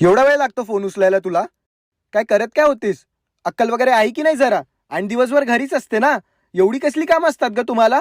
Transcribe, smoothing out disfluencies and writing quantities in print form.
एवढा वेळ लागतो फोन उचलायला तुला? काय करत काय होतीस? अक्कल वगैरे आहे की नाही जरा? आणि दिवसभर घरीच असते ना, एवढी कसली काम असतात ग तुम्हाला?